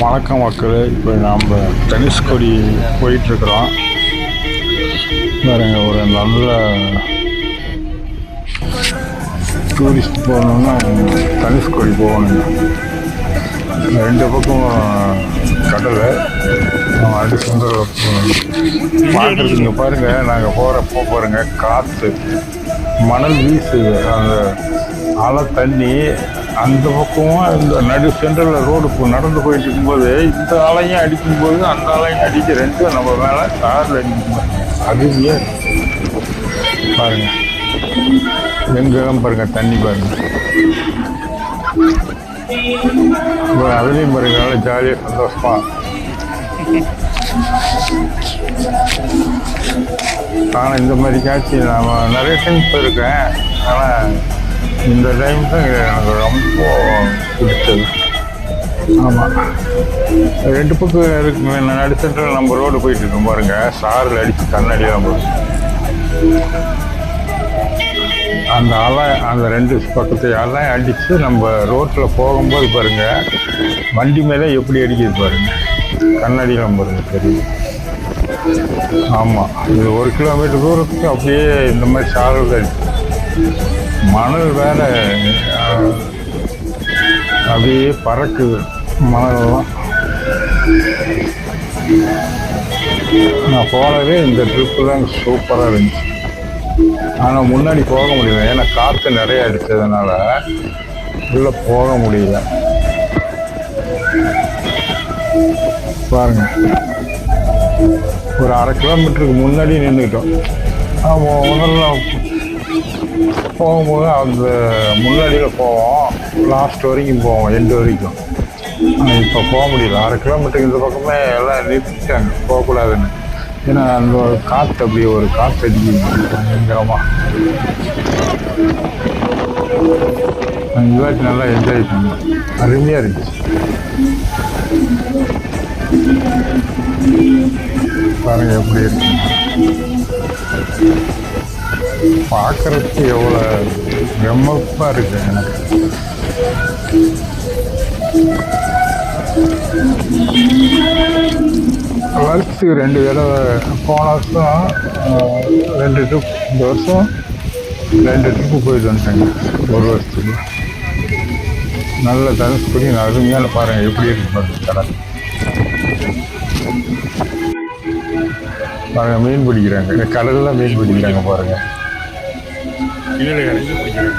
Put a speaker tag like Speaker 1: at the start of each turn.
Speaker 1: வணக்கம் மக்களே. இப்போ நாம் தனுஷ்கோடி போயிட்டுருக்குறோம். பாருங்க, ஒரு நல்ல டூரிஸ்ட் போகணுன்னா தனுஷ்கோடி போகணுங்க. ரெண்டு பக்கம் கடலை அடி சுந்தர பார்க்குறதுங்க. பாருங்கள், நாங்கள் போகிறப்போ பாருங்கள், காற்று மணல் வீசுது, அந்த அலை தண்ணி அந்த பக்கமும் இந்த நடு சென்டரில் ரோடு நடந்து போயிட்டு இருக்கும்போது இந்த அலையும் அடிக்கும்போது அந்த அலையும் அடிக்க ரெண்டும் நம்ம மேலே காரில் அடிக்கும். அதுவே பாருங்கள், எங்கெல்லாம் பாருங்கள் தண்ணி பாருங்கள். அதுலேயும் பாருங்க, நல்லா ஜாலியாக சந்தோஷமா. ஆனால் இந்த மாதிரி காட்சி நான் நிறைய டைம் போயிருக்கேன். ஆனால் இந்த டைம் தான் எனக்கு ரொம்ப பிடிச்சது. ஆமாம், ரெண்டு பக்கம் இருக்குங்க. நடு சென்டரில் நம்ம ரோடு போயிட்டு இருக்கோம் பாருங்க, சாரில் அடித்து கண்ணாடியெல்லாம் போகுது. அந்த அலை அந்த ரெண்டு பக்கத்து அலை அடித்து நம்ம ரோட்டில் போகும்போது பாருங்கள், வண்டி மேலே எப்படி அடிக்குது பாருங்கள், கண்ணாடியெல்லாம் பாருங்க தெரியுது. ஆமாம், இது 1 கிலோமீட்டர் தூரத்துக்கு அப்படியே இந்த மாதிரி சாரல் அடிச்சு, மணல் வேற அப்படியே பறக்குது மணல்லாம். நான் போனதே இந்த ட்ரிப்பு தான் சூப்பராக இருந்துச்சு. ஆனால் முன்னாடி போக முடியல, ஏன்னா காற்று நிறைய அடித்ததுனால உள்ளே போக முடியல. பாருங்க, ஒரு 1/2 கிலோமீட்டருக்கு முன்னாடி நின்றுக்கிட்டோம். முதல்ல போகும்போது அந்த முன்னாடியில் போவோம், லாஸ்ட் வரைக்கும் போவோம், எண்டு வரைக்கும். இப்போ போக முடியல. 1/2 கிலோமீட்டருக்கு இந்த பக்கமே எல்லாம் நிறுத்திட்டாங்க, போகக்கூடாதுன்னு. ஏன்னா அந்த காற்று அப்படியே ஒரு காற்று அடிக்குது பயங்கரமாக. இதாச்சும் நல்லா என்ஜாய் பண்ணோம், அருமையாக இருந்துச்சு. பாருங்க எப்படி இருக்கு, பார்க்கறதுக்கு எவ்வளோ பிரமிப்பாக இருக்கு எனக்கு. வருஷத்துக்கு 2 தடவை, போன வருஷம் 2 ட்ரிப், இந்த வருஷம் 2 ட்ரிப்பு போயிட்டு வந்துட்டேங்க ஒரு வருஷத்துக்கு. நல்ல தனுஷ்கோடி அருமையான பாருங்கள் எப்படி இருக்கு பாருங்க. கடல் பாருங்கள், மீன் பிடிக்கிறாங்க, கடலில் மீன் பிடிக்கிறாங்க பாருங்கள், கீழே இறங்கி பிடிக்கிறாங்க.